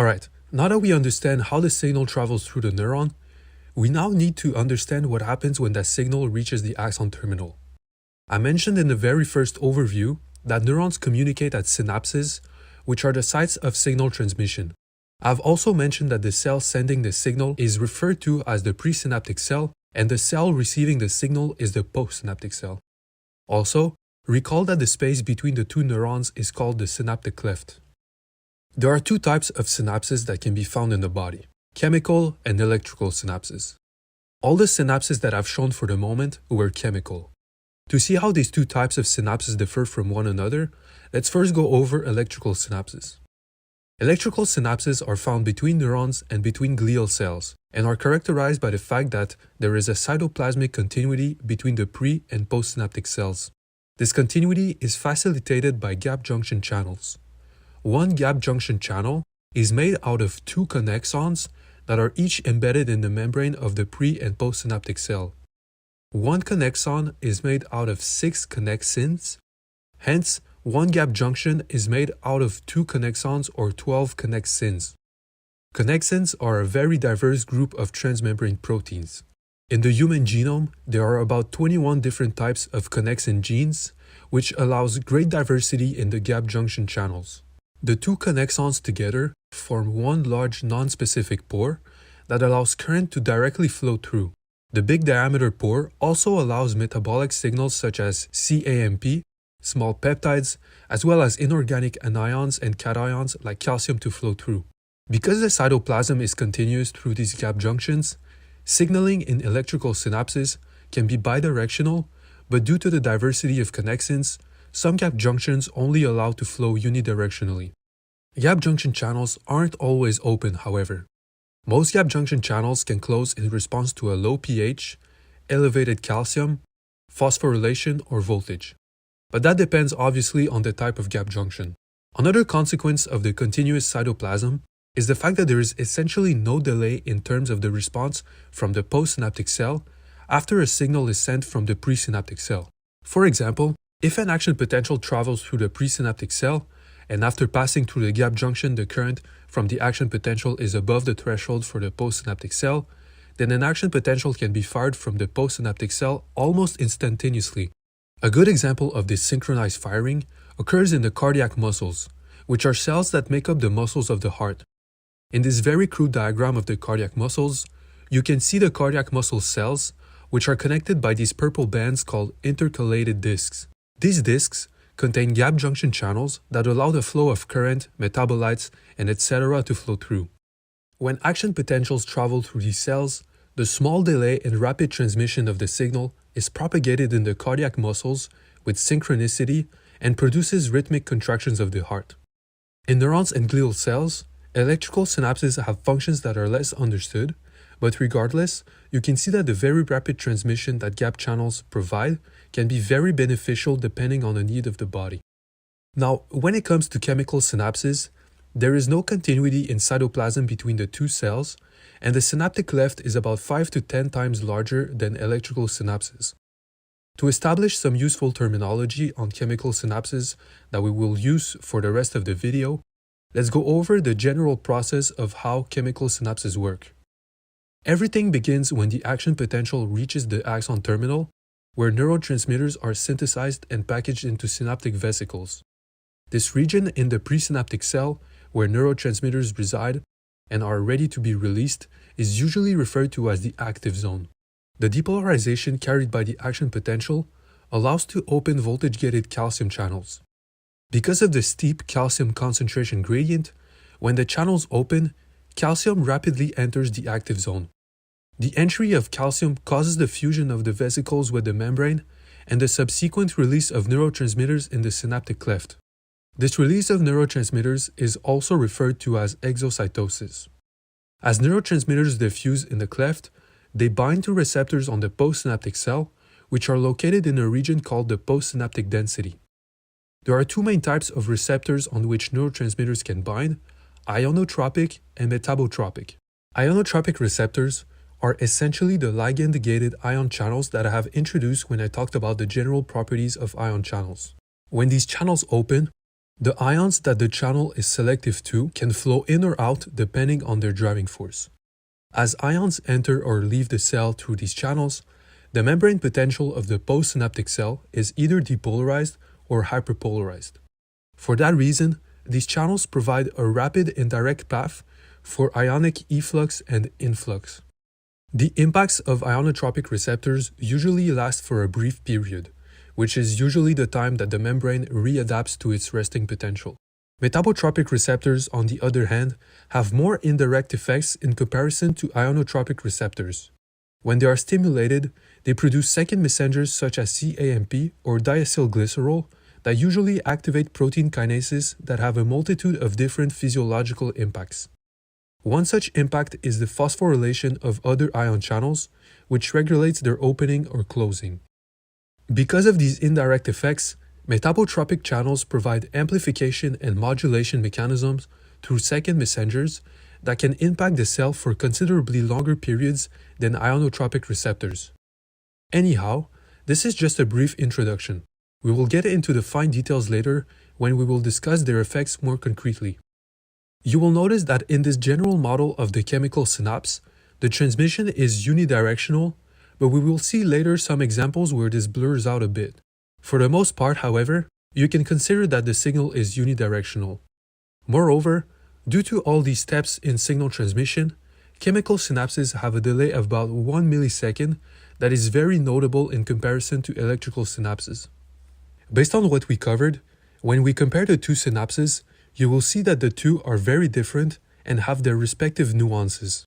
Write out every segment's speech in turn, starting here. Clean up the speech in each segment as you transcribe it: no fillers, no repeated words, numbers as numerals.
Alright, now that we understand how the signal travels through the neuron, we now need to understand what happens when that signal reaches the axon terminal. I mentioned in the very first overview that neurons communicate at synapses, which are the sites of signal transmission. I've also mentioned that the cell sending the signal is referred to as the presynaptic cell, and the cell receiving the signal is the postsynaptic cell. Also, recall that the space between the two neurons is called the synaptic cleft. There are two types of synapses that can be found in the body: chemical and electrical synapses. All the synapses that I've shown for the moment were chemical. To see how these two types of synapses differ from one another, let's first go over electrical synapses. Electrical synapses are found between neurons and between glial cells, and are characterized by the fact that there is a cytoplasmic continuity between the pre- and postsynaptic cells. This continuity is facilitated by gap junction channels. One gap junction channel is made out of two connexons that are each embedded in the membrane of the pre- and postsynaptic cell. One connexon is made out of 6 connexins, hence one gap junction is made out of 2 connexons or 12 connexins. Connexins are a very diverse group of transmembrane proteins. In the human genome, there are about 21 different types of connexin genes, which allows great diversity in the gap junction channels. The two connexons together form one large non-specific pore that allows current to directly flow through. The big diameter pore also allows metabolic signals such as cAMP, small peptides, as well as inorganic anions and cations like calcium to flow through. Because the cytoplasm is continuous through these gap junctions, signaling in electrical synapses can be bidirectional, but due to the diversity of connexins, some gap junctions only allow to flow unidirectionally. Gap junction channels aren't always open, however. Most gap junction channels can close in response to a low pH, elevated calcium, phosphorylation, or voltage. But that depends obviously on the type of gap junction. Another consequence of the continuous cytoplasm is the fact that there is essentially no delay in terms of the response from the postsynaptic cell after a signal is sent from the presynaptic cell. For example, if an action potential travels through the presynaptic cell, and after passing through the gap junction the current from the action potential is above the threshold for the postsynaptic cell, then an action potential can be fired from the postsynaptic cell almost instantaneously. A good example of this synchronized firing occurs in the cardiac muscles, which are cells that make up the muscles of the heart. In this very crude diagram of the cardiac muscles, you can see the cardiac muscle cells, which are connected by these purple bands called intercalated discs. These discs contain gap junction channels that allow the flow of current, metabolites, and etc. to flow through. When action potentials travel through these cells, the small delay in rapid transmission of the signal is propagated in the cardiac muscles with synchronicity and produces rhythmic contractions of the heart. In neurons and glial cells, electrical synapses have functions that are less understood, but regardless, you can see that the very rapid transmission that gap channels provide can be very beneficial depending on the need of the body. Now, when it comes to chemical synapses, there is no continuity in cytoplasm between the two cells, and the synaptic cleft is about 5 to 10 times larger than electrical synapses. To establish some useful terminology on chemical synapses that we will use for the rest of the video, let's go over the general process of how chemical synapses work. Everything begins when the action potential reaches the axon terminal, where neurotransmitters are synthesized and packaged into synaptic vesicles. This region in the presynaptic cell, where neurotransmitters reside and are ready to be released, is usually referred to as the active zone. The depolarization carried by the action potential allows to open voltage-gated calcium channels. Because of the steep calcium concentration gradient, when the channels open, calcium rapidly enters the active zone. The entry of calcium causes the fusion of the vesicles with the membrane and the subsequent release of neurotransmitters in the synaptic cleft. This release of neurotransmitters is also referred to as exocytosis. As neurotransmitters diffuse in the cleft, they bind to receptors on the postsynaptic cell, which are located in a region called the postsynaptic density. There are two main types of receptors on which neurotransmitters can bind: ionotropic and metabotropic. Ionotropic receptors are essentially the ligand-gated ion channels that I have introduced when I talked about the general properties of ion channels. When these channels open, The ions that the channel is selective to can flow in or out depending on their driving force. As ions enter or leave the cell through these channels, the membrane potential of the postsynaptic cell is either depolarized or hyperpolarized. For that reason, these channels provide a rapid indirect path for ionic efflux and influx. The impacts of ionotropic receptors usually last for a brief period, which is usually the time that the membrane readapts to its resting potential. Metabotropic receptors, on the other hand, have more indirect effects in comparison to ionotropic receptors. When they are stimulated, they produce second messengers such as cAMP or diacylglycerol that usually activate protein kinases that have a multitude of different physiological impacts. One such impact is the phosphorylation of other ion channels, which regulates their opening or closing. Because of these indirect effects, metabotropic channels provide amplification and modulation mechanisms through second messengers that can impact the cell for considerably longer periods than ionotropic receptors. Anyhow, this is just a brief introduction. We will get into the fine details later when we will discuss their effects more concretely. You will notice that in this general model of the chemical synapse, the transmission is unidirectional, but we will see later some examples where this blurs out a bit. For the most part, however, you can consider that the signal is unidirectional. Moreover, due to all these steps in signal transmission, chemical synapses have a delay of about 1 millisecond that is very notable in comparison to electrical synapses. Based on what we covered, when we compare the two synapses, you will see that the two are very different and have their respective nuances.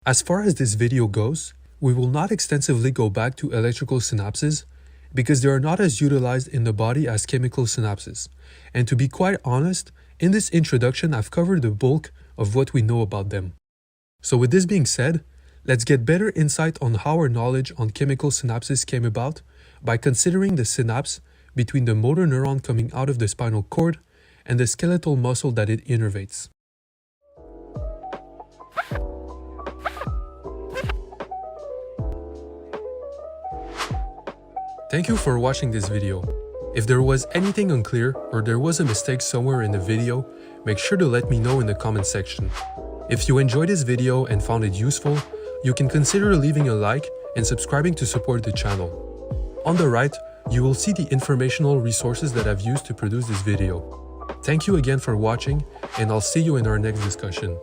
As far as this video goes, we will not extensively go back to electrical synapses because they are not as utilized in the body as chemical synapses. And to be quite honest, in this introduction I've covered the bulk of what we know about them. So with this being said, let's get better insight on how our knowledge on chemical synapses came about by considering the synapse between the motor neuron coming out of the spinal cord and the skeletal muscle that it innervates. Thank you for watching this video. If there was anything unclear or there was a mistake somewhere in the video, make sure to let me know in the comment section. If you enjoyed this video and found it useful, you can consider leaving a like and subscribing to support the channel. On the right, you will see the informational resources that I've used to produce this video. Thank you again for watching, and I'll see you in our next discussion.